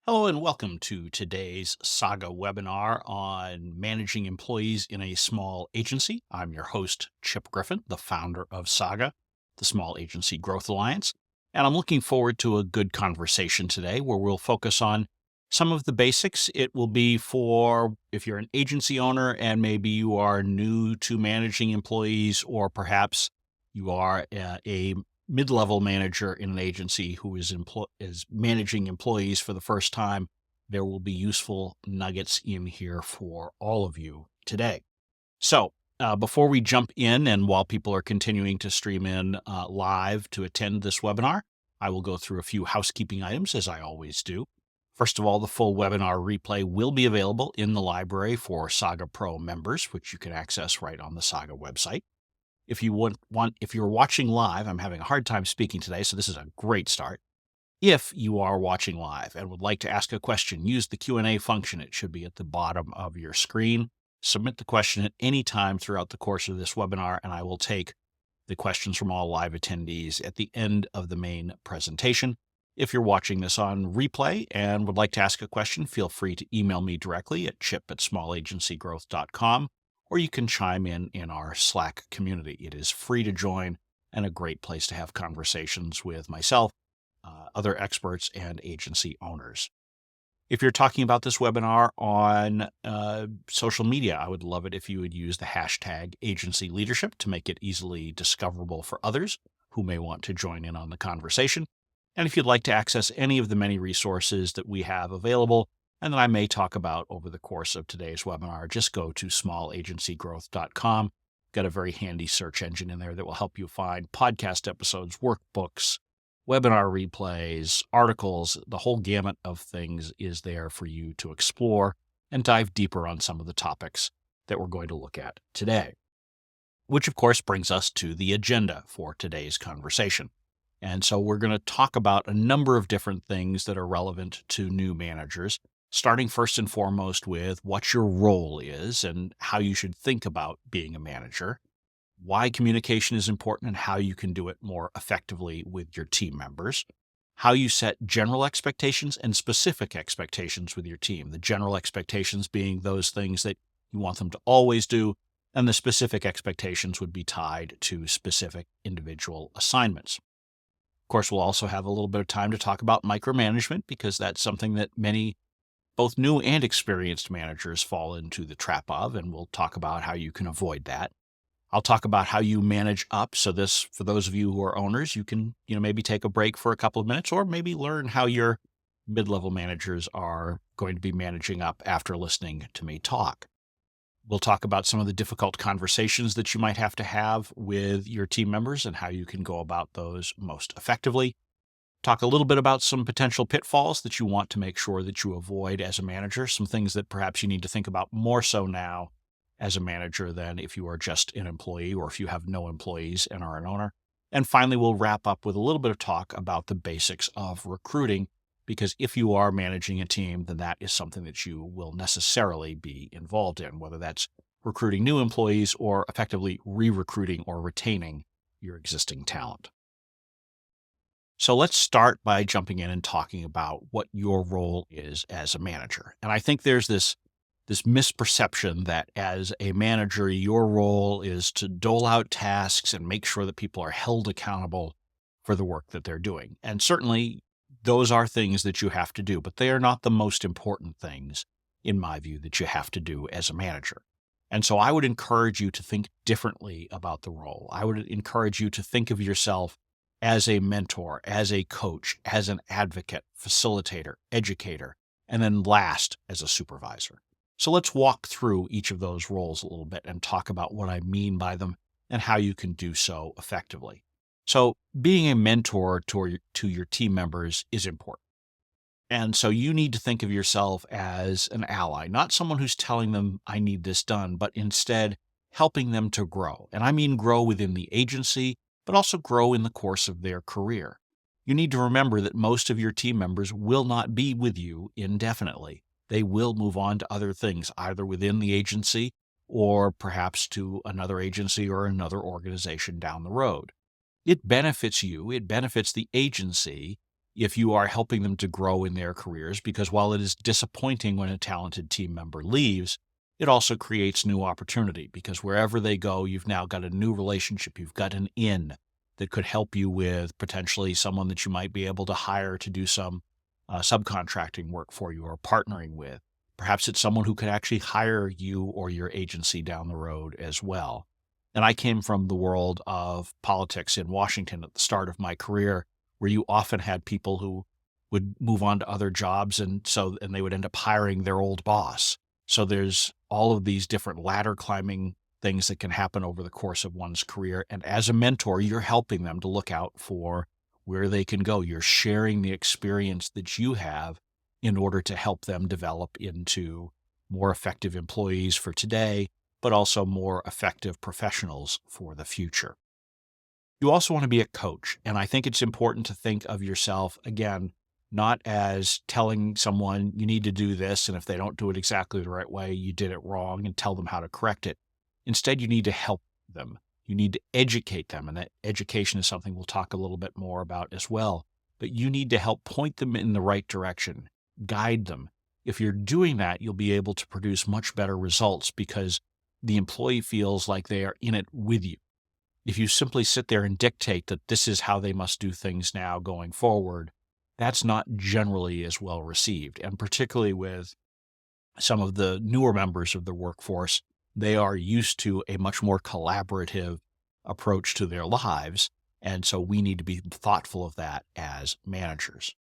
Hello and welcome to today's SAGA webinar on managing employees in a small agency. I'm your host, Chip Griffin, the founder of SAGA, the Small Agency Growth Alliance. And I'm looking forward to a good conversation today where we'll focus on some of the basics. It will be for if you're an agency owner and maybe you are new to managing employees, or perhaps you are a mid-level manager in an agency who is managing employees for the first time. There will be useful nuggets in here for all of you today. So before we jump in, and while people are continuing to stream in live to attend this webinar, I will go through a few housekeeping items as I always do. First of all, the full webinar replay will be available in the library for Saga Pro members, which you can access right on the Saga website. If you're watching live, I'm having a hard time speaking today, so this is a great start. If you are watching live and would like to ask a question, use the Q&A function. It should be at the bottom of your screen. Submit the question at any time throughout the course of this webinar, and I will take the questions from all live attendees at the end of the main presentation. If you're watching this on replay and would like to ask a question, feel free to email me directly at chip@smallagencygrowth.com. or you can chime in our Slack community. It is free to join and a great place to have conversations with myself, other experts, and agency owners. If you're talking about this webinar on social media, I would love it if you would use the hashtag agency leadership to make it easily discoverable for others who may want to join in on the conversation. And if you'd like to access any of the many resources that we have available and that I may talk about over the course of today's webinar, just go to smallagencygrowth.com. Got a very handy search engine in there that will help you find podcast episodes, workbooks, webinar replays, articles. The whole gamut of things is there for you to explore and dive deeper on some of the topics that we're going to look at today. Which, of course, brings us to the agenda for today's conversation. And so we're going to talk about a number of different things that are relevant to new managers, starting first and foremost with what your role is and how you should think about being a manager, why communication is important and how you can do it more effectively with your team members, how you set general expectations and specific expectations with your team, the general expectations being those things that you want them to always do, and the specific expectations would be tied to specific individual assignments. Of course, we'll also have a little bit of time to talk about micromanagement, because that's something that many both new and experienced managers fall into the trap of, and we'll talk about how you can avoid that. I'll talk about how you manage up. So this, for those of you who are owners, you can, maybe take a break for a couple of minutes, or maybe learn how your mid-level managers are going to be managing up after listening to me talk. We'll talk about some of the difficult conversations that you might have to have with your team members and how you can go about those most effectively. Talk a little bit about some potential pitfalls that you want to make sure that you avoid as a manager, some things that perhaps you need to think about more so now as a manager than if you are just an employee or if you have no employees and are an owner. And finally, we'll wrap up with a little bit of talk about the basics of recruiting, because if you are managing a team, then that is something that you will necessarily be involved in, whether that's recruiting new employees or effectively re-recruiting or retaining your existing talent. So let's start by jumping in and talking about what your role is as a manager. And I think there's this misperception that as a manager, your role is to dole out tasks and make sure that people are held accountable for the work that they're doing. And certainly those are things that you have to do, but they are not the most important things, in my view, that you have to do as a manager. And so I would encourage you to think differently about the role. I would encourage you to think of yourself as a mentor, as a coach, as an advocate, facilitator, educator, and then last, as a supervisor. So let's walk through each of those roles a little bit and talk about what I mean by them and how you can do so effectively. So being a mentor to your team members is important. And so you need to think of yourself as an ally, not someone who's telling them, I need this done, but instead helping them to grow. And I mean grow within the agency, but also grow in the course of their career. You need to remember that most of your team members will not be with you indefinitely. They will move on to other things, either within the agency or perhaps to another agency or another organization down the road. It benefits you, it benefits the agency if you are helping them to grow in their careers, because while it is disappointing when a talented team member leaves, it also creates new opportunity because wherever they go, you've now got a new relationship. You've got an in that could help you with potentially someone that you might be able to hire to do some subcontracting work for you or partnering with. Perhaps it's someone who could actually hire you or your agency down the road as well. And I came from the world of politics in Washington at the start of my career, where you often had people who would move on to other jobs and they would end up hiring their old boss. So there's all of these different ladder climbing things that can happen over the course of one's career. And as a mentor, you're helping them to look out for where they can go. You're sharing the experience that you have in order to help them develop into more effective employees for today, but also more effective professionals for the future. You also want to be a coach. And I think it's important to think of yourself, again, not as telling someone you need to do this, and if they don't do it exactly the right way, you did it wrong, and tell them how to correct it. Instead, you need to help them. You need to educate them, and that education is something we'll talk a little bit more about as well. But you need to help point them in the right direction, guide them. If you're doing that, you'll be able to produce much better results because the employee feels like they are in it with you. If you simply sit there and dictate that this is how they must do things now going forward, that's not generally as well received. And particularly with some of the newer members of the workforce, they are used to a much more collaborative approach to their lives. And so we need to be thoughtful of that as managers.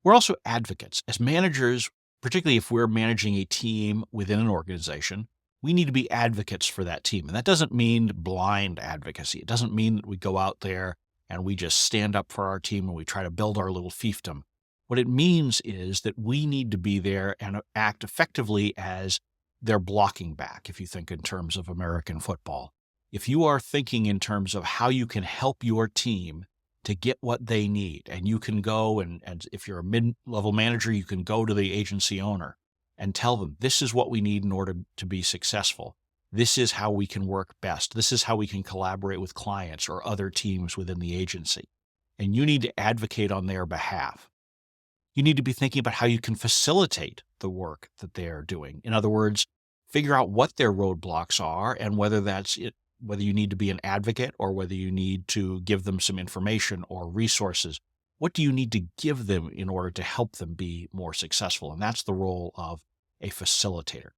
We're also advocates. As managers, particularly if we're managing a team within an organization, we need to be advocates for that team. And that doesn't mean blind advocacy. It doesn't mean that we go out there and we just stand up for our team and we try to build our little fiefdom. What it means is that we need to be there and act effectively as their blocking back, if you think in terms of American football. If you are thinking in terms of how you can help your team to get what they need, and you can go and if you're a mid-level manager, you can go to the agency owner and tell them, this is what we need in order to be successful. This is how we can work best. This is how we can collaborate with clients or other teams within the agency. And you need to advocate on their behalf. You need to be thinking about how you can facilitate the work that they are doing. In other words, figure out what their roadblocks are and whether that's it, whether you need to be an advocate or whether you need to give them some information or resources. What do you need to give them in order to help them be more successful? And that's the role of a facilitator.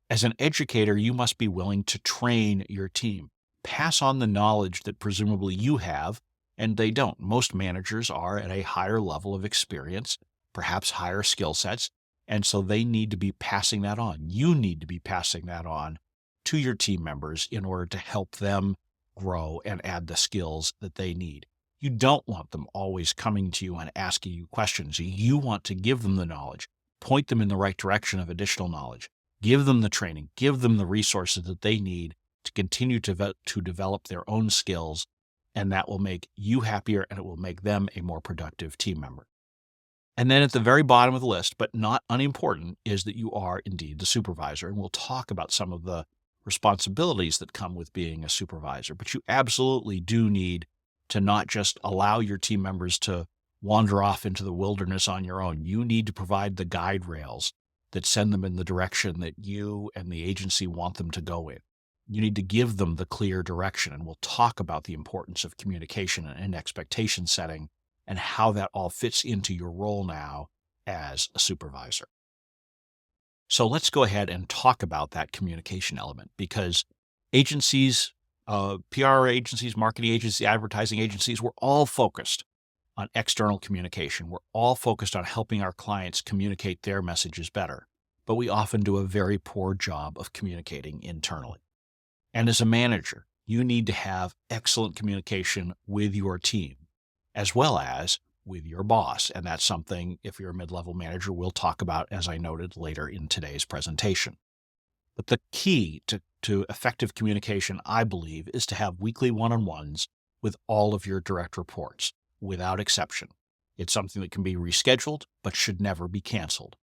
As an educator, you must be willing to train your team, pass on the knowledge that presumably you have, and they don't. Most managers are at a higher level of experience, perhaps higher skill sets, and so they need to be passing that on. You need to be passing that on to your team members in order to help them grow and add the skills that they need. You don't want them always coming to you and asking you questions. You want to give them the knowledge, point them in the right direction of additional knowledge, give them the training, give them the resources that they need to continue to develop their own skills, and that will make you happier and it will make them a more productive team member. And then at the very bottom of the list, but not unimportant, is that you are indeed the supervisor. And we'll talk about some of the responsibilities that come with being a supervisor. But you absolutely do need to not just allow your team members to wander off into the wilderness on your own. You need to provide the guide rails that send them in the direction that you and the agency want them to go in. You need to give them the clear direction. And we'll talk about the importance of communication and expectation setting and how that all fits into your role now as a supervisor. So let's go ahead and talk about that communication element, because agencies, PR agencies, marketing agencies, advertising agencies, we're all focused on external communication. We're all focused on helping our clients communicate their messages better, but we often do a very poor job of communicating internally. And as a manager, you need to have excellent communication with your team, as well as with your boss. And that's something, if you're a mid-level manager, we'll talk about, as I noted later in today's presentation. But the key to effective communication, I believe, is to have weekly one-on-ones with all of your direct reports, without exception. It's something that can be rescheduled, but should never be canceled.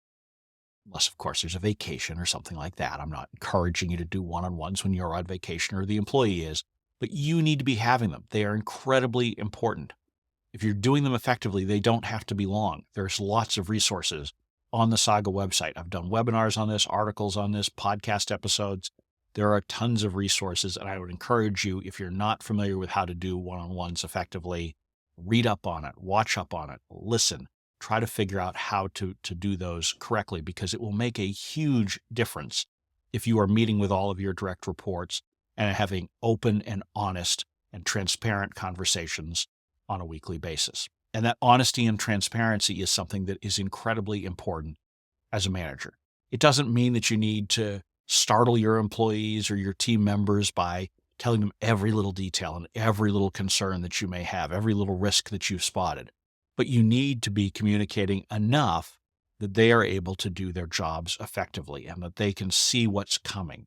Unless, of course, there's a vacation or something like that. I'm not encouraging you to do one-on-ones when you're on vacation or the employee is, but you need to be having them. They are incredibly important. If you're doing them effectively, they don't have to be long. There's lots of resources on the SAGA website. I've done webinars on this, articles on this, podcast episodes. There are tons of resources, and I would encourage you, if you're not familiar with how to do one-on-ones effectively, read up on it, watch up on it, listen, try to figure out how to do those correctly, because it will make a huge difference if you are meeting with all of your direct reports and having open and honest and transparent conversations on a weekly basis. And that honesty and transparency is something that is incredibly important as a manager. It doesn't mean that you need to startle your employees or your team members by telling them every little detail and every little concern that you may have, every little risk that you've spotted. But you need to be communicating enough that they are able to do their jobs effectively and that they can see what's coming.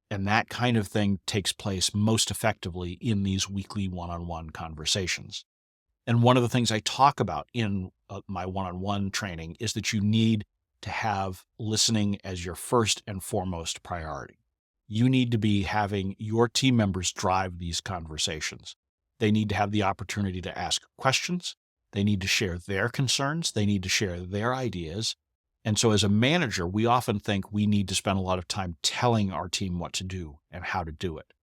And that kind of thing takes place most effectively in these weekly one-on-one conversations. And one of the things I talk about in my one-on-one training is that you need to have listening as your first and foremost priority. You need to be having your team members drive these conversations. They need to have the opportunity to ask questions. They need to share their concerns. They need to share their ideas. And so as a manager, we often think we need to spend a lot of time telling our team what to do and how to do it.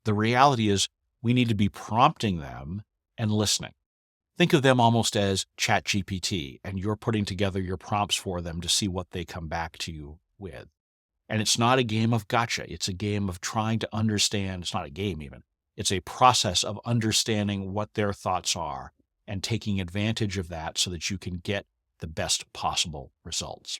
The reality is we need to be prompting them and listening. Think of them almost as ChatGPT, and you're putting together your prompts for them to see what they come back to you with. And it's not a game of gotcha. It's a game of trying to understand. It's not a game even. It's a process of understanding what their thoughts are and taking advantage of that so that you can get the best possible results.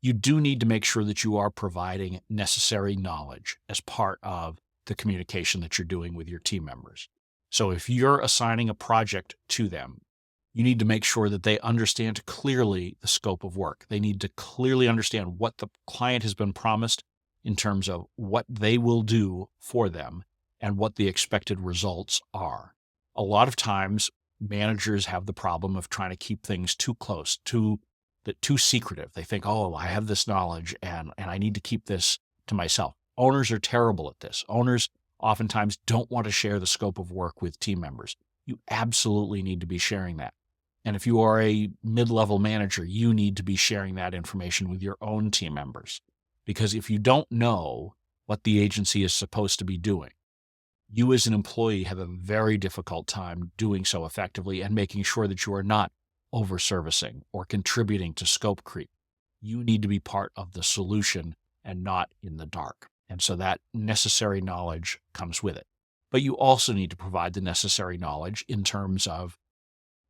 You do need to make sure that you are providing necessary knowledge as part of the communication that you're doing with your team members. So if you're assigning a project to them, you need to make sure that they understand clearly the scope of work. They need to clearly understand what the client has been promised in terms of what they will do for them and what the expected results are. A lot of times, managers have the problem of trying to keep things too close, too secretive. They think, oh, I have this knowledge and I need to keep this to myself. Owners are terrible at this. Owners oftentimes don't want to share the scope of work with team members. You absolutely need to be sharing that. And if you are a mid-level manager, you need to be sharing that information with your own team members. Because if you don't know what the agency is supposed to be doing, you as an employee have a very difficult time doing so effectively and making sure that you are not over-servicing or contributing to scope creep. You need to be part of the solution and not in the dark. And so that necessary knowledge comes with it. But you also need to provide the necessary knowledge in terms of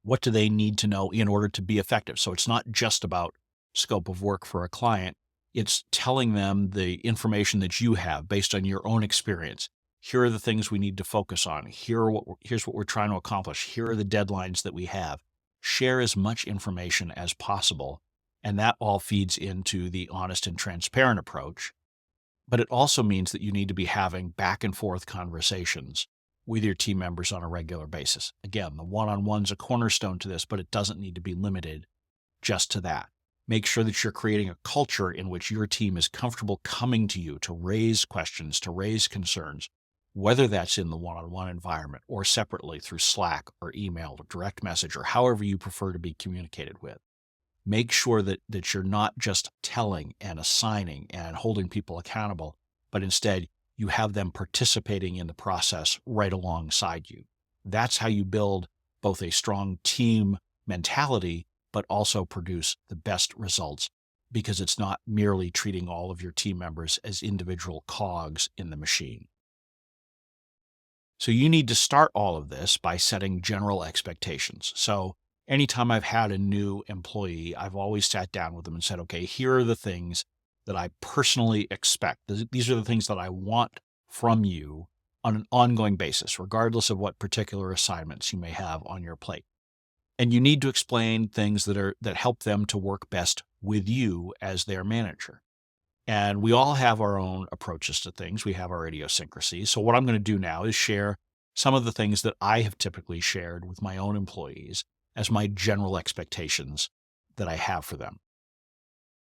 what do they need to know in order to be effective. So it's not just about scope of work for a client. It's telling them the information that you have based on your own experience. Here are the things we need to focus on. Here's what we're trying to accomplish. Here are the deadlines that we have. Share as much information as possible. And that all feeds into the honest and transparent approach. But it also means that you need to be having back and forth conversations with your team members on a regular basis. Again, the one-on-one's a cornerstone to this, but it doesn't need to be limited just to that. Make sure that you're creating a culture in which your team is comfortable coming to you to raise questions, to raise concerns, whether that's in the one-on-one environment or separately through Slack or email or direct message or however you prefer to be communicated with. Make sure that you're not just telling and assigning and holding people accountable, but instead you have them participating in the process right alongside you. That's how you build both a strong team mentality, but also produce the best results, because it's not merely treating all of your team members as individual cogs in the machine. So you need to start all of this by setting general expectations. So anytime I've had a new employee, I've always sat down with them and said, okay, here are the things that I personally expect. These are the things that I want from you on an ongoing basis, regardless of what particular assignments you may have on your plate. And you need to explain things that help them to work best with you as their manager. And we all have our own approaches to things. We have our idiosyncrasies. So what I'm going to do now is share some of the things that I have typically shared with my own employees as my general expectations that I have for them.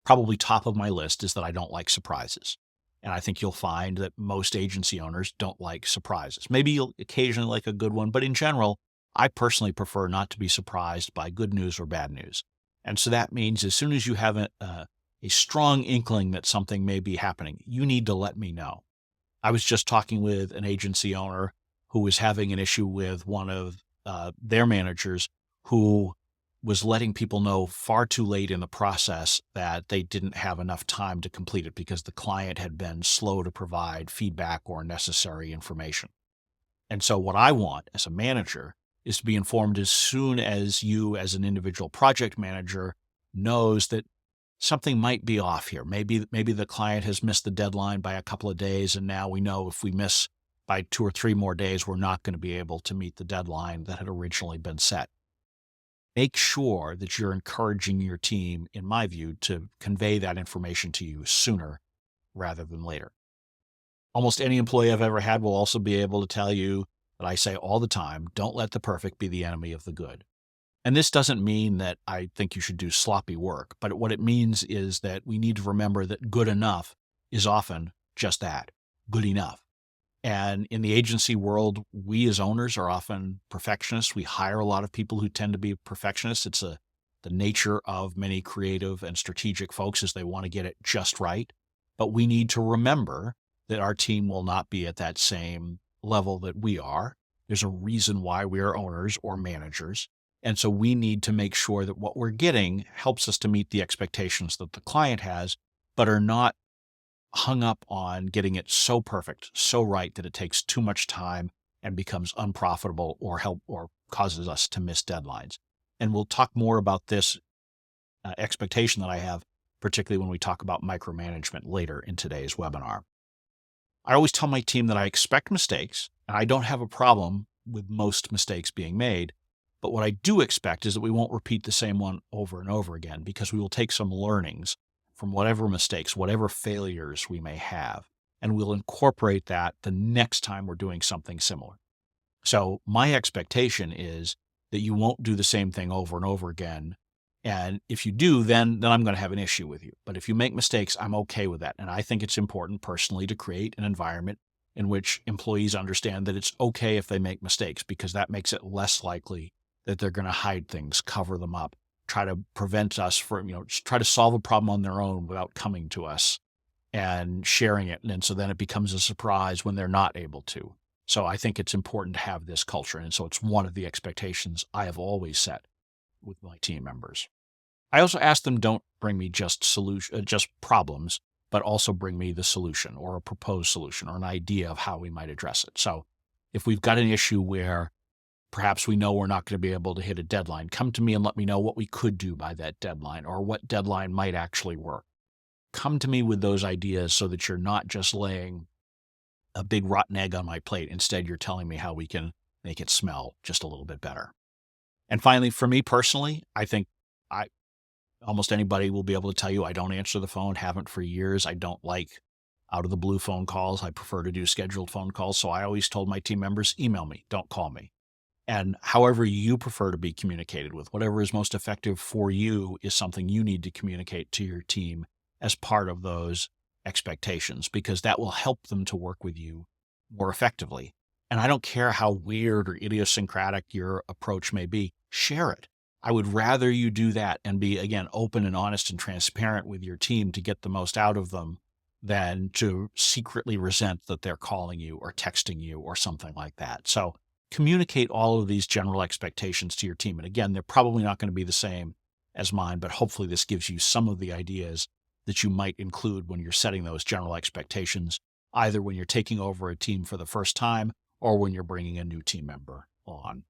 Probably top of my list is that I don't like surprises. And I think you'll find that most agency owners don't like surprises. Maybe you'll occasionally like a good one, but in general, I personally prefer not to be surprised by good news or bad news. And so that means as soon as you have a strong inkling that something may be happening, you need to let me know. I was just talking with an agency owner who was having an issue with one of their managers who was letting people know far too late in the process that they didn't have enough time to complete it because the client had been slow to provide feedback or necessary information. And so what I want as a manager is to be informed as soon as you as an individual project manager knows that something might be off here. Maybe the client has missed the deadline by a couple of days, and now we know if we miss by 2 or 3 more days, we're not going to be able to meet the deadline that had originally been set. Make sure that you're encouraging your team, in my view, to convey that information to you sooner rather than later. Almost any employee I've ever had will also be able to tell you that I say all the time, don't let the perfect be the enemy of the good. And this doesn't mean that I think you should do sloppy work, but what it means is that we need to remember that good enough is often just that, good enough. And in the agency world, we as owners are often perfectionists. We hire a lot of people who tend to be perfectionists. It's the nature of many creative and strategic folks is they want to get it just right. But we need to remember that our team will not be at that same level that we are. There's a reason why we are owners or managers. And so we need to make sure that what we're getting helps us to meet the expectations that the client has, but are not hung up on getting it so perfect, so right that it takes too much time and becomes unprofitable or causes us to miss deadlines. And we'll talk more about this expectation that I have, particularly when we talk about micromanagement later in today's webinar. I always tell my team that I expect mistakes, and I don't have a problem with most mistakes being made. But what I do expect is that we won't repeat the same one over and over again because we will take some learnings from whatever mistakes, whatever failures we may have, and we'll incorporate that the next time we're doing something similar. So my expectation is that you won't do the same thing over and over again. And if you do, then I'm going to have an issue with you. But if you make mistakes, I'm okay with that. And I think it's important personally to create an environment in which employees understand that it's okay if they make mistakes because that makes it less likely that they're going to hide things, cover them up, try to prevent us from, try to solve a problem on their own without coming to us and sharing it. And so then it becomes a surprise when they're not able to. So I think it's important to have this culture. And so it's one of the expectations I have always set with my team members. I also ask them, don't bring me just problems, but also bring me the solution or a proposed solution or an idea of how we might address it. So if we've got an issue where perhaps we know we're not going to be able to hit a deadline, come to me and let me know what we could do by that deadline or what deadline might actually work. Come to me with those ideas so that you're not just laying a big rotten egg on my plate. Instead, you're telling me how we can make it smell just a little bit better. And finally, for me personally, I think almost anybody will be able to tell you I don't answer the phone, haven't for years. I don't like out of the blue phone calls. I prefer to do scheduled phone calls. So I always told my team members, email me, don't call me. And however you prefer to be communicated with, whatever is most effective for you is something you need to communicate to your team as part of those expectations, because that will help them to work with you more effectively. And I don't care how weird or idiosyncratic your approach may be, share it. I would rather you do that and be, again, open and honest and transparent with your team to get the most out of them than to secretly resent that they're calling you or texting you or something like that. So communicate all of these general expectations to your team. And again, they're probably not going to be the same as mine, but hopefully this gives you some of the ideas that you might include when you're setting those general expectations, either when you're taking over a team for the first time or when you're bringing a new team member on.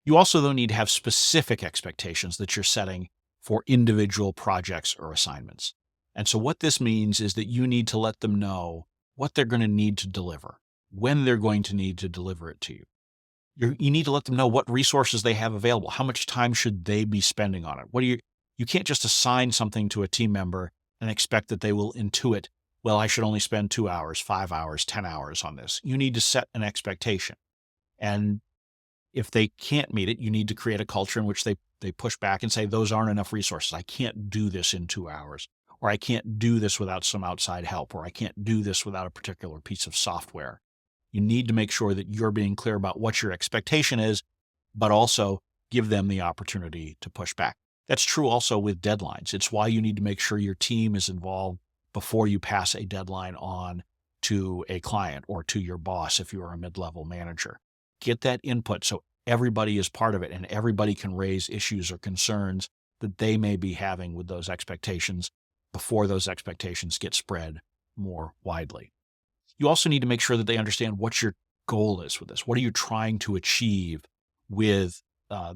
You also, though, need to have specific expectations that you're setting for individual projects or assignments. And so what this means is that you need to let them know what they're going to need to deliver, when they're going to need to deliver it to you. You need to let them know what resources they have available. How much time should they be spending on it? You can't just assign something to a team member and expect that they will intuit, well, I should only spend 2 hours, 5 hours, 10 hours on this. You need to set an expectation. And if they can't meet it, you need to create a culture in which they push back and say, those aren't enough resources. I can't do this in 2 hours, or I can't do this without some outside help, or I can't do this without a particular piece of software. You need to make sure that you're being clear about what your expectation is but also give them the opportunity to push back. That's true also with deadlines. It's why you need to make sure your team is involved before you pass a deadline on to a client or to your boss if you are a mid-level manager. Get that input so everybody is part of it and everybody can raise issues or concerns that they may be having with those expectations before those expectations get spread more widely. You also need to make sure that they understand what your goal is with this. What are you trying to achieve with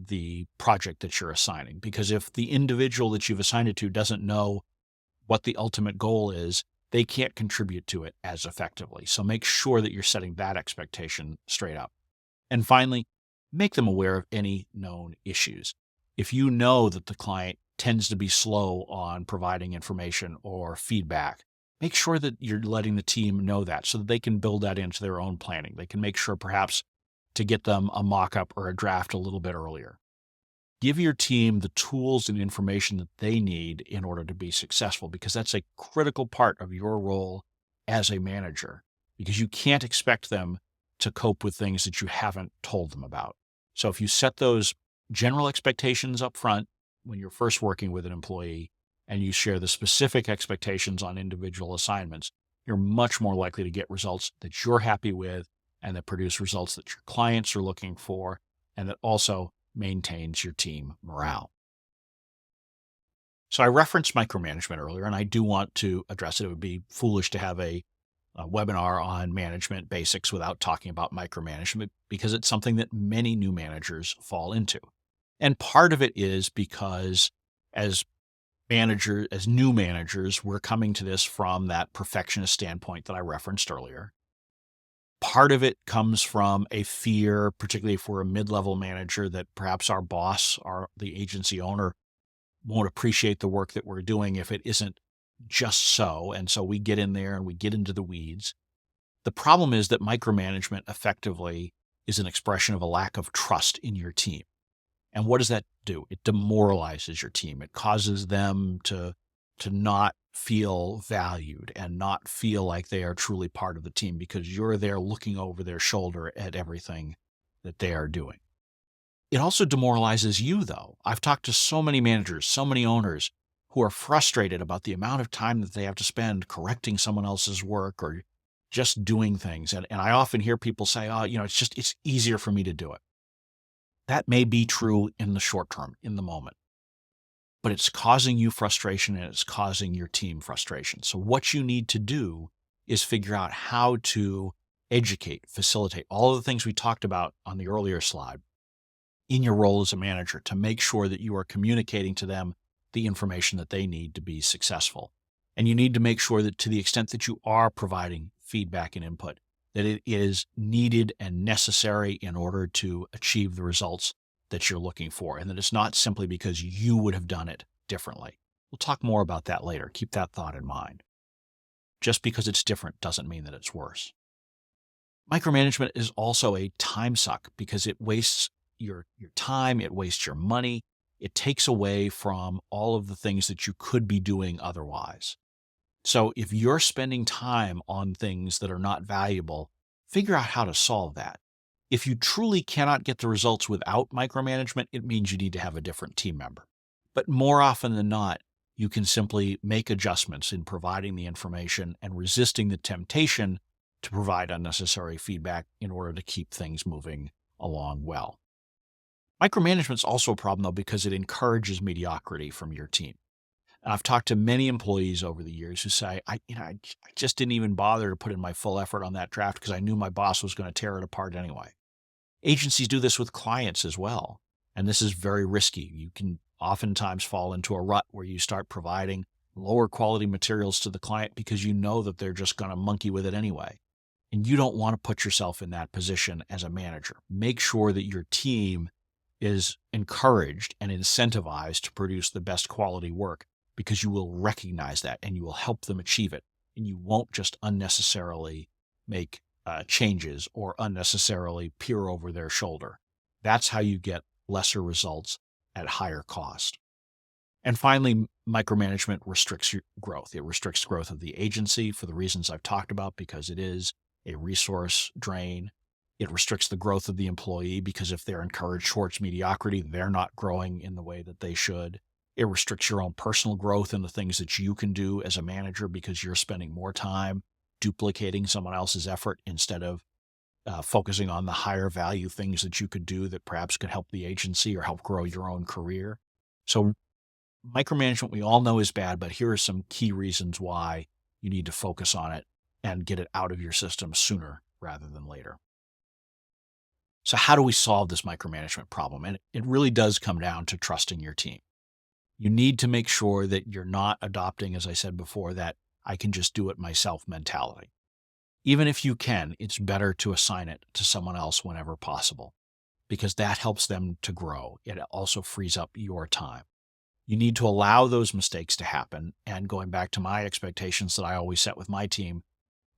the project that you're assigning? Because if the individual that you've assigned it to doesn't know what the ultimate goal is, they can't contribute to it as effectively. So make sure that you're setting that expectation straight up. And finally, make them aware of any known issues. If you know that the client tends to be slow on providing information or feedback, make sure that you're letting the team know that so that they can build that into their own planning. They can make sure perhaps to get them a mock-up or a draft a little bit earlier. Give your team the tools and information that they need in order to be successful, because that's a critical part of your role as a manager, because you can't expect them to cope with things that you haven't told them about. So if you set those general expectations up front when you're first working with an employee and you share the specific expectations on individual assignments, you're much more likely to get results that you're happy with and that produce results that your clients are looking for and that also maintains your team morale. So I referenced micromanagement earlier, and I do want to address it. It would be foolish to have a webinar on management basics without talking about micromanagement because it's something that many new managers fall into. And part of it is because as new managers, we're coming to this from that perfectionist standpoint that I referenced earlier. Part of it comes from a fear, particularly if we're a mid-level manager, that perhaps our boss or the agency owner won't appreciate the work that we're doing if it isn't just so. And so we get in there and we get into the weeds. The problem is that micromanagement effectively is an expression of a lack of trust in your team. And what does that do? It demoralizes your team. It causes them to not feel valued and not feel like they are truly part of the team because you're there looking over their shoulder at everything that they are doing. It also demoralizes you, though. I've talked to so many managers, so many owners who are frustrated about the amount of time that they have to spend correcting someone else's work or just doing things. And I often hear people say, oh, it's easier for me to do it. That may be true in the short term, in the moment, but it's causing you frustration and it's causing your team frustration. So what you need to do is figure out how to educate, facilitate all of the things we talked about on the earlier slide in your role as a manager to make sure that you are communicating to them the information that they need to be successful. And you need to make sure that to the extent that you are providing feedback and input, that it is needed and necessary in order to achieve the results that you're looking for, and that it's not simply because you would have done it differently. We'll talk more about that later. Keep that thought in mind. Just because it's different doesn't mean that it's worse. Micromanagement is also a time suck because it wastes your time, it wastes your money, it takes away from all of the things that you could be doing otherwise. So if you're spending time on things that are not valuable, figure out how to solve that. If you truly cannot get the results without micromanagement, it means you need to have a different team member. But more often than not, you can simply make adjustments in providing the information and resisting the temptation to provide unnecessary feedback in order to keep things moving along well. Micromanagement is also a problem, though, because it encourages mediocrity from your team. And I've talked to many employees over the years who say, I just didn't even bother to put in my full effort on that draft because I knew my boss was going to tear it apart anyway. Agencies do this with clients as well. And this is very risky. You can oftentimes fall into a rut where you start providing lower quality materials to the client because you know that they're just going to monkey with it anyway. And you don't want to put yourself in that position as a manager. Make sure that your team is encouraged and incentivized to produce the best quality work, because you will recognize that and you will help them achieve it. And you won't just unnecessarily make changes or unnecessarily peer over their shoulder. That's how you get lesser results at higher cost. And finally, micromanagement restricts your growth. It restricts growth of the agency for the reasons I've talked about, because it is a resource drain. It restricts the growth of the employee because if they're encouraged towards mediocrity, they're not growing in the way that they should. It restricts your own personal growth and the things that you can do as a manager because you're spending more time duplicating someone else's effort instead of focusing on the higher value things that you could do that perhaps could help the agency or help grow your own career. So micromanagement, we all know is bad, but here are some key reasons why you need to focus on it and get it out of your system sooner rather than later. So how do we solve this micromanagement problem? And it really does come down to trusting your team. You need to make sure that you're not adopting, as I said before, that I can just do it myself mentality. Even if you can, it's better to assign it to someone else whenever possible because that helps them to grow. It also frees up your time. You need to allow those mistakes to happen. And going back to my expectations that I always set with my team,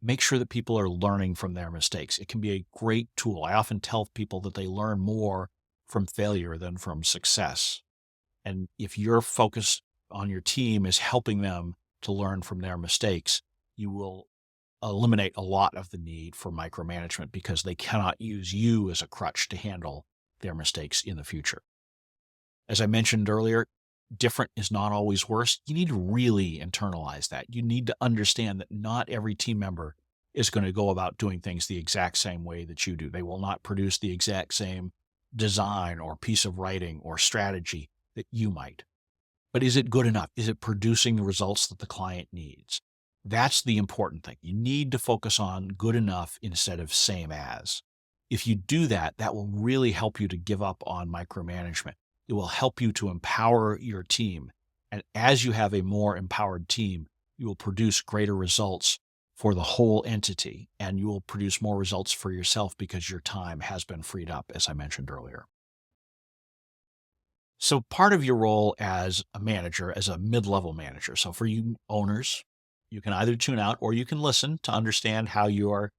make sure that people are learning from their mistakes. It can be a great tool. I often tell people that they learn more from failure than from success. And if your focus on your team is helping them to learn from their mistakes, you will eliminate a lot of the need for micromanagement because they cannot use you as a crutch to handle their mistakes in the future. As I mentioned earlier, different is not always worse. You need to really internalize that. You need to understand that not every team member is going to go about doing things the exact same way that you do. They will not produce the exact same design or piece of writing or strategy that you might. But is it good enough? Is it producing the results that the client needs? That's the important thing. You need to focus on good enough instead of same as. If you do that, that will really help you to give up on micromanagement. It will help you to empower your team. And as you have a more empowered team, you will produce greater results for the whole entity, and you will produce more results for yourself because your time has been freed up, as I mentioned earlier. So part of your role as a manager, as a mid-level manager, so for you owners, you can either tune out or you can listen to understand how your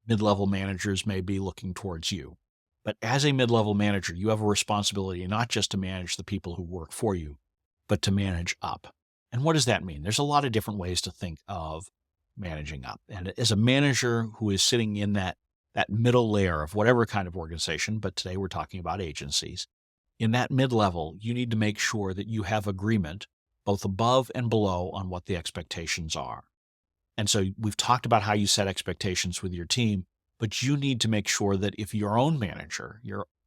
mid-level managers may be looking towards you. But as a mid-level manager, you have a responsibility not just to manage the people who work for you, but to manage up. And what does that mean? There's a lot of different ways to think of managing up. And as a manager who is sitting in that middle layer of whatever kind of organization, but today we're talking about agencies, in that mid-level, you need to make sure that you have agreement both above and below on what the expectations are. And so we've talked about how you set expectations with your team, but you need to make sure that if your own manager,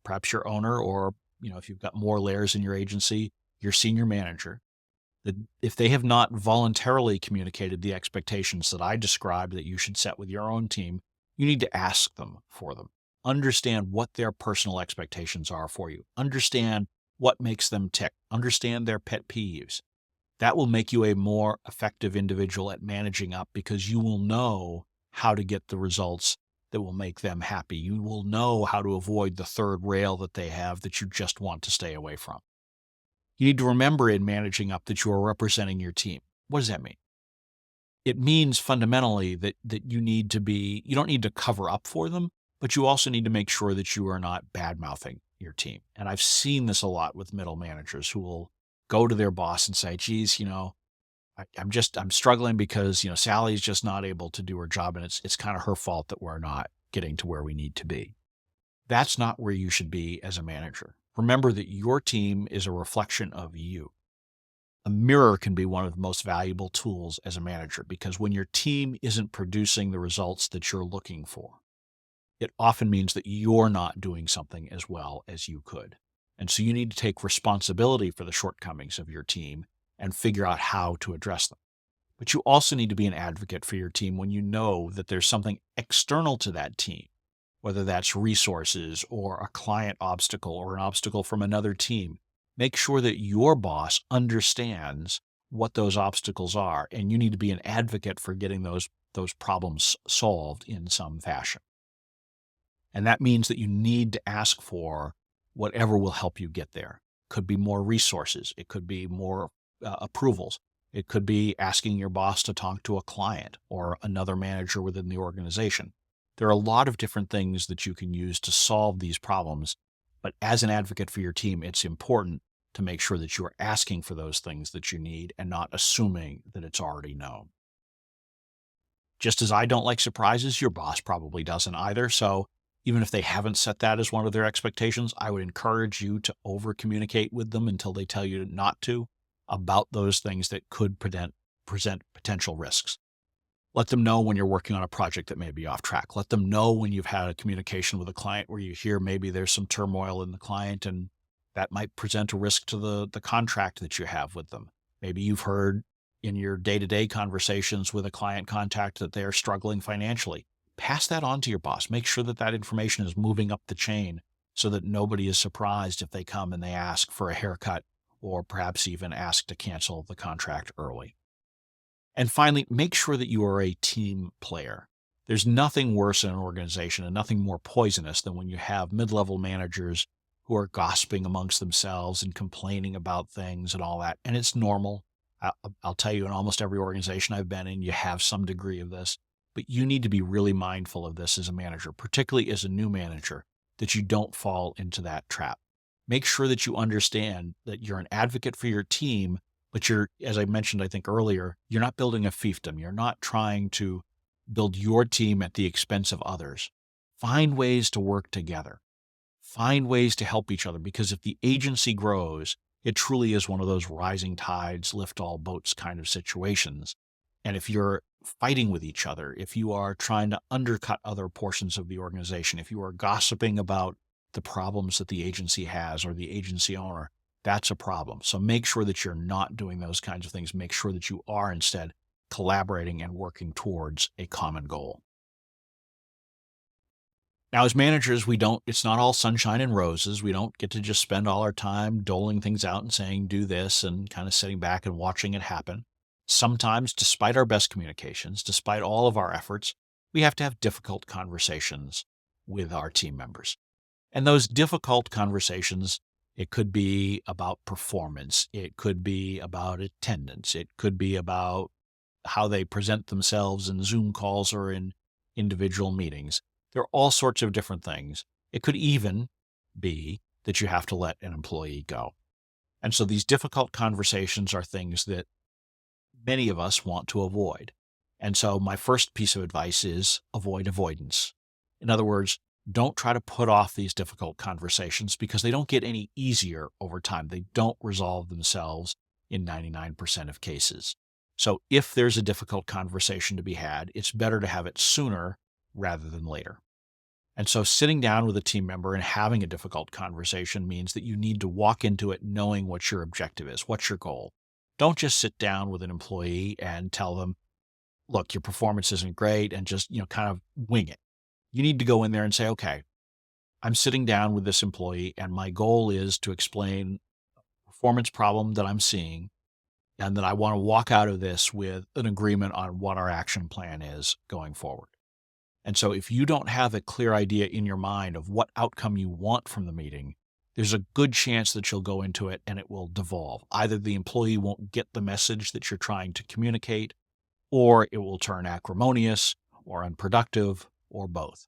perhaps your owner, or if you've got more layers in your agency, your senior manager, that if they have not voluntarily communicated the expectations that I described that you should set with your own team, you need to ask them for them. Understand what their personal expectations are for you. Understand what makes them tick. Understand their pet peeves. That will make you a more effective individual at managing up because you will know how to get the results that will make them happy. You will know how to avoid the third rail that they have that you just want to stay away from. You need to remember in managing up that you are representing your team. What does that mean? It means fundamentally that you don't need to cover up for them, but you also need to make sure that you are not bad-mouthing your team. And I've seen this a lot with middle managers who will go to their boss and say, geez, I'm struggling because, Sally's just not able to do her job and it's kind of her fault that we're not getting to where we need to be. That's not where you should be as a manager. Remember that your team is a reflection of you. A mirror can be one of the most valuable tools as a manager because when your team isn't producing the results that you're looking for, it often means that you're not doing something as well as you could. And so you need to take responsibility for the shortcomings of your team and figure out how to address them. But you also need to be an advocate for your team when you know that there's something external to that team, whether that's resources or a client obstacle or an obstacle from another team. Make sure that your boss understands what those obstacles are, and you need to be an advocate for getting those problems solved in some fashion. And that means that you need to ask for whatever will help you get there. Could be more resources. It could be more approvals. It could be asking your boss to talk to a client or another manager within the organization. There are a lot of different things that you can use to solve these problems, but as an advocate for your team, it's important to make sure that you are asking for those things that you need and not assuming that it's already known. Just as I don't like surprises, your boss probably doesn't either. So, Even if they haven't set that as one of their expectations, I would encourage you to over communicate with them until they tell you not to about those things that could present potential risks. Let them know when you're working on a project that may be off track. Let them know when you've had a communication with a client where you hear maybe there's some turmoil in the client and that might present a risk to the contract that you have with them. Maybe you've heard in your day-to-day conversations with a client contact that they're struggling financially. Pass that on to your boss. Make sure that that information is moving up the chain so that nobody is surprised if they come and they ask for a haircut or perhaps even ask to cancel the contract early. And finally, make sure that you are a team player. There's nothing worse in an organization and nothing more poisonous than when you have mid-level managers who are gossiping amongst themselves and complaining about things and all that. And it's normal. I'll tell you, in almost every organization I've been in, you have some degree of this. But you need to be really mindful of this as a manager, particularly as a new manager, that you don't fall into that trap. Make sure that you understand that you're an advocate for your team, but you're, as I mentioned, I think earlier, you're not building a fiefdom. You're not trying to build your team at the expense of others. Find ways to work together. Find ways to help each other, because if the agency grows, it truly is one of those rising tides, lift all boats kind of situations. And if you're fighting with each other, if you are trying to undercut other portions of the organization, if you are gossiping about the problems that the agency has or the agency owner, that's a problem. So make sure that you're not doing those kinds of things. Make sure that you are instead collaborating and working towards a common goal. Now, as managers, it's not all sunshine and roses. We don't get to just spend all our time doling things out and saying, do this, and kind of sitting back and watching it happen. Sometimes, despite our best communications, despite all of our efforts, we have to have difficult conversations with our team members. And those difficult conversations, it could be about performance. It could be about attendance. It could be about how they present themselves in Zoom calls or in individual meetings. There are all sorts of different things. It could even be that you have to let an employee go. And so these difficult conversations are things that many of us want to avoid. And so my first piece of advice is avoid avoidance. In other words, don't try to put off these difficult conversations because they don't get any easier over time. They don't resolve themselves in 99% of cases. So if there's a difficult conversation to be had, it's better to have it sooner rather than later. And so sitting down with a team member and having a difficult conversation means that you need to walk into it knowing what your objective is, what's your goal. Don't just sit down with an employee and tell them, look, your performance isn't great, and just, kind of wing it. You need to go in there and say, okay, I'm sitting down with this employee and my goal is to explain a performance problem that I'm seeing and that I want to walk out of this with an agreement on what our action plan is going forward. And so if you don't have a clear idea in your mind of what outcome you want from the meeting, there's a good chance that you'll go into it and it will devolve. Either the employee won't get the message that you're trying to communicate, or it will turn acrimonious or unproductive, or both.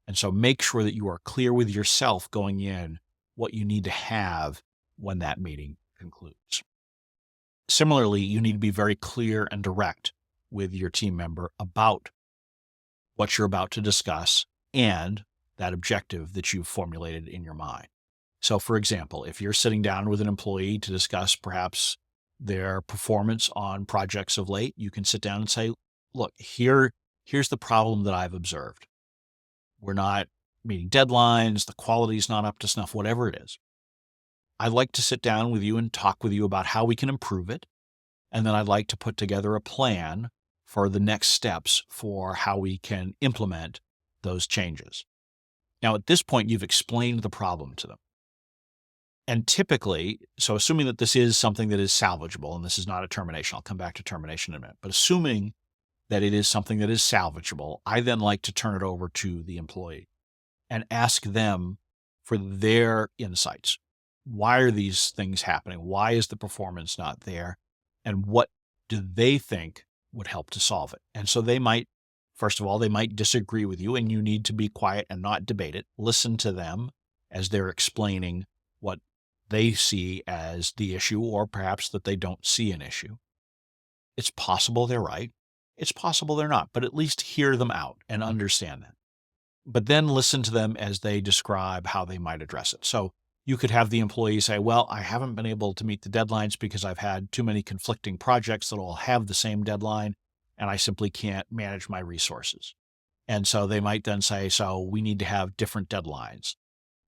And so make sure that you are clear with yourself going in what you need to have when that meeting concludes. Similarly, you need to be very clear and direct with your team member about what you're about to discuss and that objective that you've formulated in your mind. So, for example, if you're sitting down with an employee to discuss perhaps their performance on projects of late, you can sit down and say, look, here's the problem that I've observed. We're not meeting deadlines, the quality's not up to snuff, whatever it is. I'd like to sit down with you and talk with you about how we can improve it. And then I'd like to put together a plan for the next steps for how we can implement those changes. Now, at this point, you've explained the problem to them. And typically, so assuming that this is something that is salvageable, and this is not a termination, I'll come back to termination in a minute, but assuming that it is something that is salvageable, I then like to turn it over to the employee and ask them for their insights. Why are these things happening? Why is the performance not there? And what do they think would help to solve it? And so they might, first of all, they might disagree with you, and you need to be quiet and not debate it. Listen to them as they're explaining what they see as the issue, or perhaps that they don't see an issue. It's possible they're right. It's possible they're not, but at least hear them out and understand them. but then listen to them as they describe how they might address it. So you could have the employee say, well, I haven't been able to meet the deadlines because I've had too many conflicting projects that all have the same deadline, and I simply can't manage my resources. And so they might then say, so we need to have different deadlines.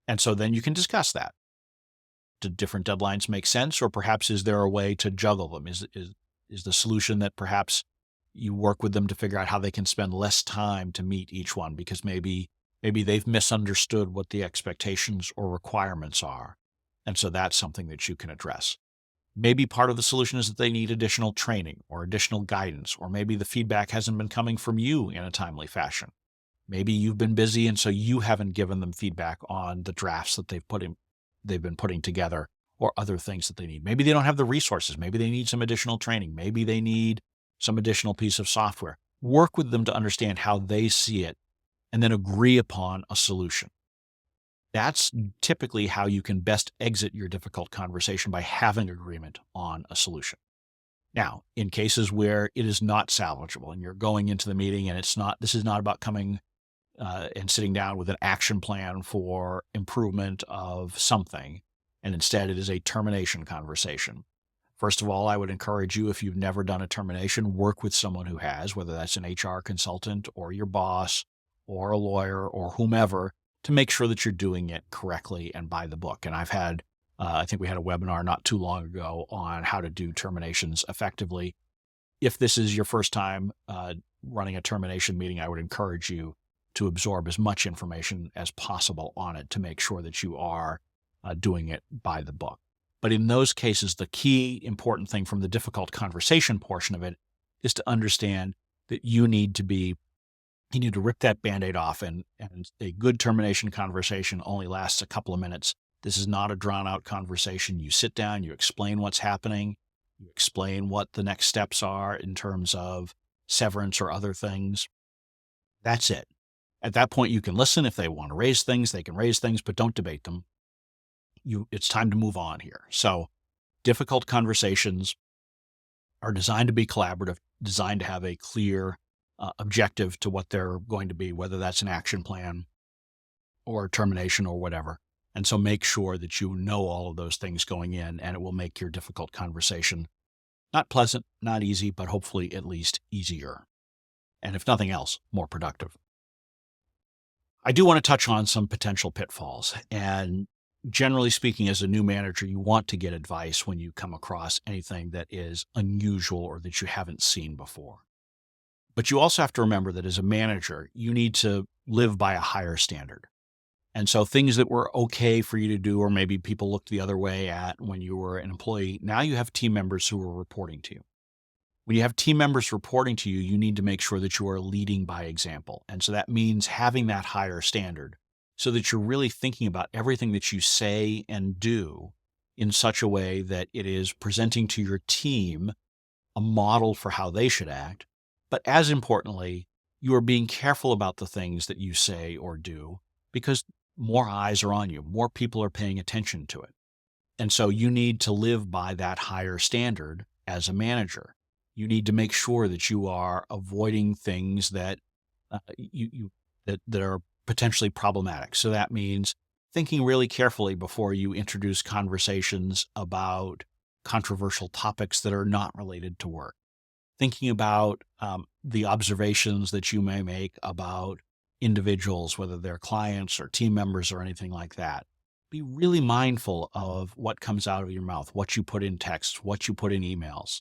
And so then you can discuss that. Do different deadlines make sense? Or perhaps is there a way to juggle them? Is the solution that perhaps you work with them to figure out how they can spend less time to meet each one because maybe they've misunderstood what the expectations or requirements are. And so that's something that you can address. Maybe part of the solution is that they need additional training or additional guidance, or maybe the feedback hasn't been coming from you in a timely fashion. Maybe you've been busy and so you haven't given them feedback on the drafts that they've been putting together or other things that they need. Maybe they don't have the resources. Maybe they need some additional training. Maybe they need some additional piece of software. Work with them to understand how they see it and then agree upon a solution. That's typically how you can best exit your difficult conversation, by having agreement on a solution. Now, in cases where it is not salvageable and you're going into the meeting and this is not about coming and sitting down with an action plan for improvement of something, and instead it is a termination conversation. First of all, I would encourage you, if you've never done a termination, work with someone who has, whether that's an HR consultant or your boss or a lawyer or whomever, to make sure that you're doing it correctly and by the book. And I think we had a webinar not too long ago on how to do terminations effectively. If this is your first time running a termination meeting, I would encourage you to absorb as much information as possible on it to make sure that you are doing it by the book. But in those cases, the key important thing from the difficult conversation portion of it is to understand that you need to rip that Band-Aid off, and a good termination conversation only lasts a couple of minutes. This is not a drawn-out conversation. You sit down, you explain what's happening, you explain what the next steps are in terms of severance or other things. That's it. At that point, you can listen. If they want to raise things, they can raise things, but don't debate them. It's time to move on here. So difficult conversations are designed to be collaborative, designed to have a clear objective to what they're going to be, whether that's an action plan or termination or whatever. And so make sure that you know all of those things going in, and it will make your difficult conversation not pleasant, not easy, but hopefully at least easier. And if nothing else, more productive. I do want to touch on some potential pitfalls. And generally speaking, as a new manager, you want to get advice when you come across anything that is unusual or that you haven't seen before. But you also have to remember that as a manager, you need to live by a higher standard. And so things that were okay for you to do, or maybe people looked the other way at when you were an employee, now you have team members who are reporting to you. When you have team members reporting to you, you need to make sure that you are leading by example. And so that means having that higher standard so that you're really thinking about everything that you say and do in such a way that it is presenting to your team a model for how they should act. But as importantly, you are being careful about the things that you say or do, because more eyes are on you, more people are paying attention to it. And so you need to live by that higher standard as a manager. You need to make sure that you are avoiding things that that are potentially problematic. So that means thinking really carefully before you introduce conversations about controversial topics that are not related to work. Thinking about the observations that you may make about individuals, whether they're clients or team members or anything like that. Be really mindful of what comes out of your mouth, what you put in text, what you put in emails.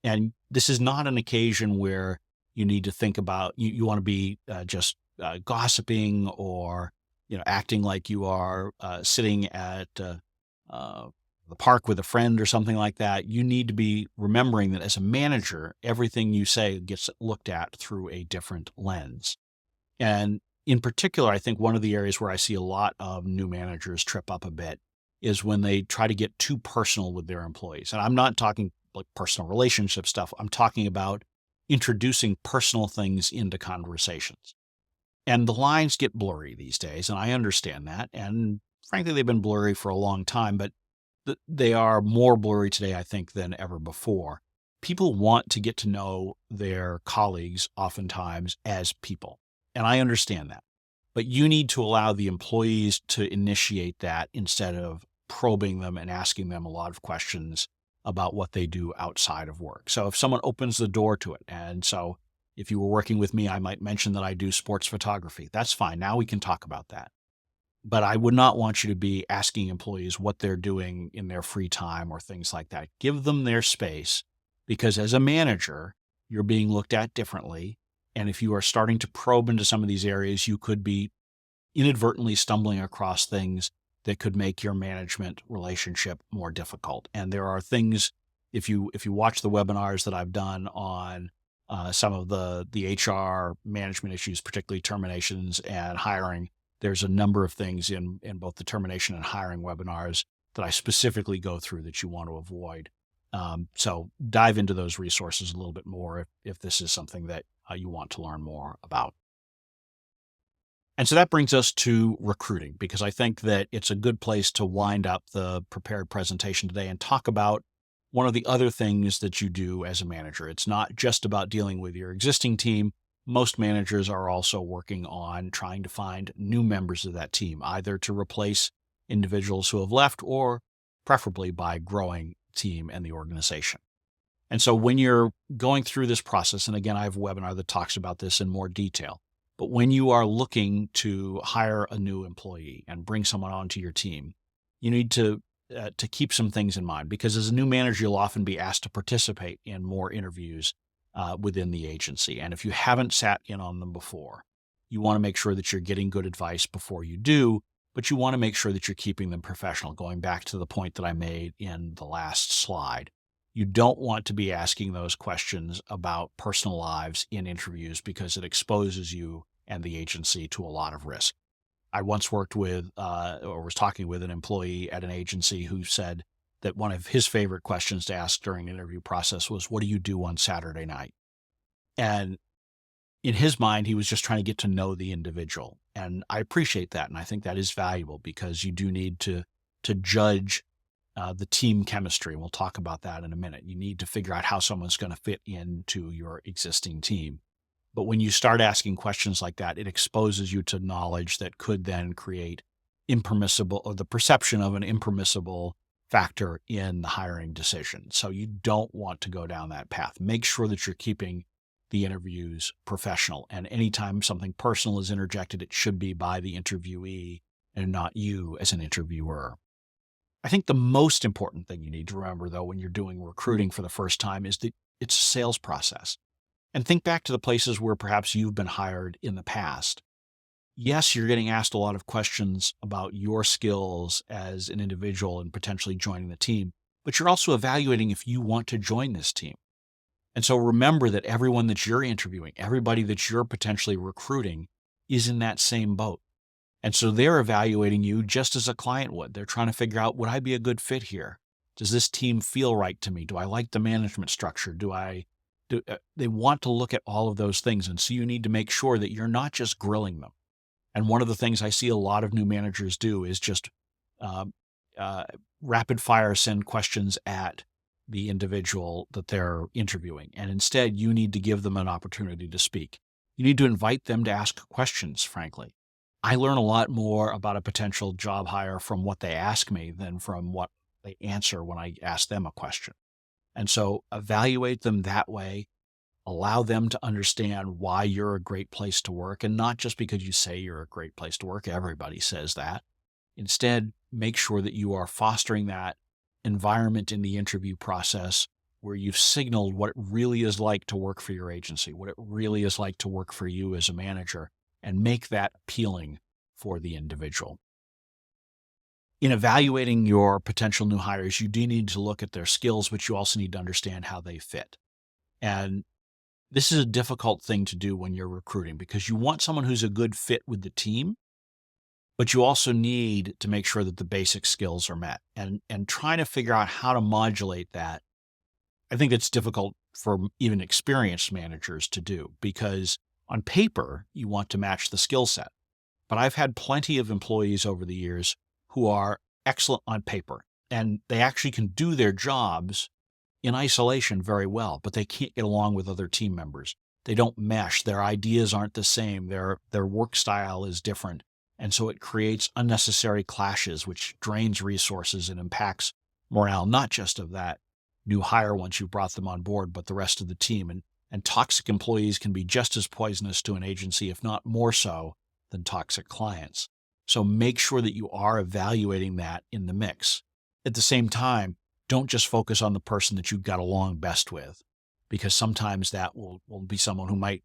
And this is not an occasion where you need to think about, you want to be just gossiping or, acting like you are sitting at the park with a friend or something like that. You need to be remembering that as a manager, everything you say gets looked at through a different lens. And in particular, I think one of the areas where I see a lot of new managers trip up a bit is when they try to get too personal with their employees. And I'm not talking like personal relationship stuff. I'm talking about introducing personal things into conversations. And the lines get blurry these days, and I understand that. And frankly, they've been blurry for a long time, but they are more blurry today, I think, than ever before. People want to get to know their colleagues oftentimes as people. And I understand that. But you need to allow the employees to initiate that instead of probing them and asking them a lot of questions about what they do outside of work. So if someone opens the door to it, and so if you were working with me, I might mention that I do sports photography. That's fine. Now we can talk about that. But I would not want you to be asking employees what they're doing in their free time or things like that. Give them their space, because as a manager, you're being looked at differently. And if you are starting to probe into some of these areas, you could be inadvertently stumbling across things that could make your management relationship more difficult. And there are things, if you watch the webinars that I've done on some of the HR management issues, particularly terminations and hiring, there's a number of things in both the termination and hiring webinars that I specifically go through that you want to avoid. So dive into those resources a little bit more if this is something that you want to learn more about. And so that brings us to recruiting, because I think that it's a good place to wind up the prepared presentation today and talk about one of the other things that you do as a manager. It's not just about dealing with your existing team. Most managers are also working on trying to find new members of that team, either to replace individuals who have left or preferably by growing the team and the organization. And so when you're going through this process, and again, I have a webinar that talks about this in more detail, but when you are looking to hire a new employee and bring someone onto your team, you need to keep some things in mind, because as a new manager, you'll often be asked to participate in more interviews within the agency. And if you haven't sat in on them before, you want to make sure that you're getting good advice before you do, but you want to make sure that you're keeping them professional. Going back to the point that I made in the last slide, you don't want to be asking those questions about personal lives in interviews, because it exposes you and the agency to a lot of risk. I once worked with, or was talking with an employee at an agency who said that one of his favorite questions to ask during an interview process was, "What do you do on Saturday night?" And in his mind, he was just trying to get to know the individual. And I appreciate that. And I think that is valuable, because you do need to judge the team chemistry. And we'll talk about that in a minute. You need to figure out how someone's going to fit into your existing team. But when you start asking questions like that, it exposes you to knowledge that could then create impermissible, or the perception of an impermissible factor in the hiring decision. So you don't want to go down that path. Make sure that you're keeping the interviews professional. And anytime something personal is interjected, it should be by the interviewee and not you as an interviewer. I think the most important thing you need to remember, though, when you're doing recruiting for the first time, is that it's a sales process. And think back to the places where perhaps you've been hired in the past. Yes, you're getting asked a lot of questions about your skills as an individual and potentially joining the team, but you're also evaluating if you want to join this team. And so remember that everyone that you're interviewing, everybody that you're potentially recruiting, is in that same boat. And so they're evaluating you just as a client would. They're trying to figure out, would I be a good fit here? Does this team feel right to me? Do I like the management structure? They want to look at all of those things. And so you need to make sure that you're not just grilling them. And one of the things I see a lot of new managers do is just rapid fire send questions at the individual that they're interviewing. And instead, you need to give them an opportunity to speak. You need to invite them to ask questions, frankly. I learn a lot more about a potential job hire from what they ask me than from what they answer when I ask them a question. And so evaluate them that way. Allow them to understand why you're a great place to work, and not just because you say you're a great place to work. Everybody says that. Instead, make sure that you are fostering that environment in the interview process where you've signaled what it really is like to work for your agency, what it really is like to work for you as a manager, and make that appealing for the individual. In evaluating your potential new hires, you do need to look at their skills, but you also need to understand how they fit. And this is a difficult thing to do when you're recruiting, because you want someone who's a good fit with the team, but you also need to make sure that the basic skills are met, and trying to figure out how to modulate that. I think it's difficult for even experienced managers to do, because on paper, you want to match the skill set. But I've had plenty of employees over the years who are excellent on paper, and they actually can do their jobs in isolation very well, but they can't get along with other team members. They don't mesh. Their ideas aren't the same. Their work style is different. And so it creates unnecessary clashes, which drains resources and impacts morale, not just of that new hire once you've brought them on board, but the rest of the team. And toxic employees can be just as poisonous to an agency, if not more so, than toxic clients. So make sure that you are evaluating that in the mix. At the same time, don't just focus on the person that you got along best with, because sometimes that will be someone who might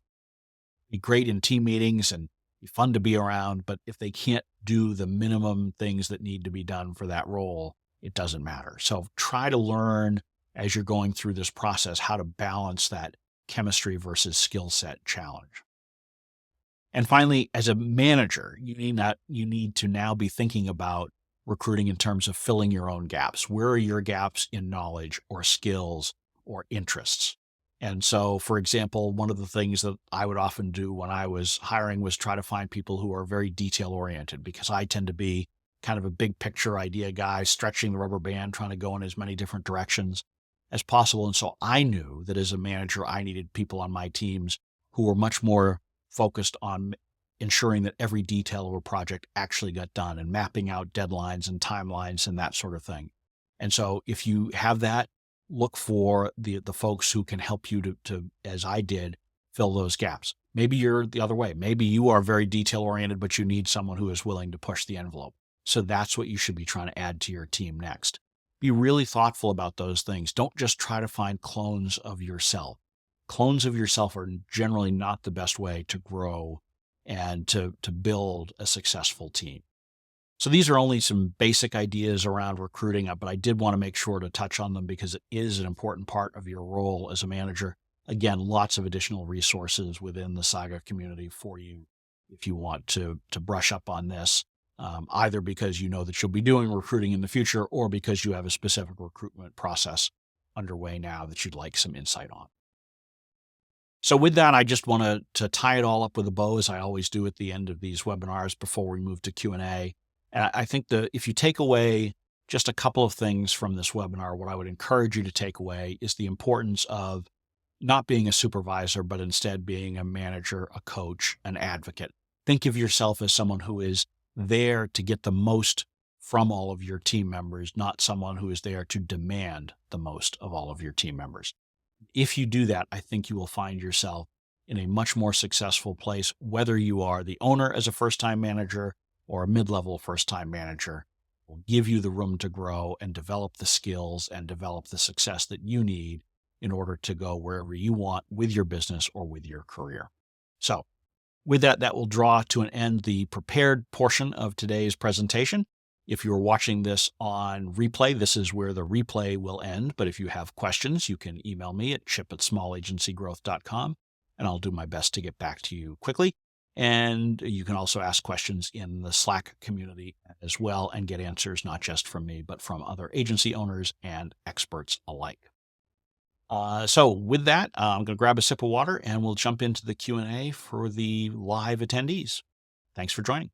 be great in team meetings and be fun to be around, but if they can't do the minimum things that need to be done for that role, it doesn't matter. So try to learn as you're going through this process how to balance that chemistry versus skill set challenge. And finally, as a manager, you need to now be thinking about recruiting in terms of filling your own gaps. Where are your gaps in knowledge or skills or interests? And so, for example, one of the things that I would often do when I was hiring was try to find people who are very detail oriented, because I tend to be kind of a big picture idea guy, stretching the rubber band, trying to go in as many different directions as possible. And so I knew that as a manager, I needed people on my teams who were much more focused on ensuring that every detail of a project actually got done and mapping out deadlines and timelines and that sort of thing. And so if you have that, look for the folks who can help you to, as I did, fill those gaps. Maybe you're the other way. Maybe you are very detail oriented, but you need someone who is willing to push the envelope. So that's what you should be trying to add to your team next. Be really thoughtful about those things. Don't just try to find clones of yourself. Clones of yourself are generally not the best way to grow and to build a successful team. So these are only some basic ideas around recruiting, but I did want to make sure to touch on them because it is an important part of your role as a manager. Again, lots of additional resources within the SAGA community for you if you want to brush up on this, either because you know that you'll be doing recruiting in the future or because you have a specific recruitment process underway now that you'd like some insight on. So with that, I just want to tie it all up with a bow, as I always do at the end of these webinars before we move to Q&A. And I think that if you take away just a couple of things from this webinar, what I would encourage you to take away is the importance of not being a supervisor, but instead being a manager, a coach, an advocate. Think of yourself as someone who is there to get the most from all of your team members, not someone who is there to demand the most of all of your team members. If you do that, I think you will find yourself in a much more successful place, whether you are the owner as a first-time manager or a mid-level first-time manager. Will give you the room to grow and develop the skills and develop the success that you need in order to go wherever you want with your business or with your career. So with that, that will draw to an end the prepared portion of today's presentation. If you're watching this on replay, this is where the replay will end. But if you have questions, you can email me at chip@small-agency-growth.com, and I'll do my best to get back to you quickly. And you can also ask questions in the Slack community as well and get answers not just from me, but from other agency owners and experts alike. So with that, I'm going to grab a sip of water and we'll jump into the Q&A for the live attendees. Thanks for joining.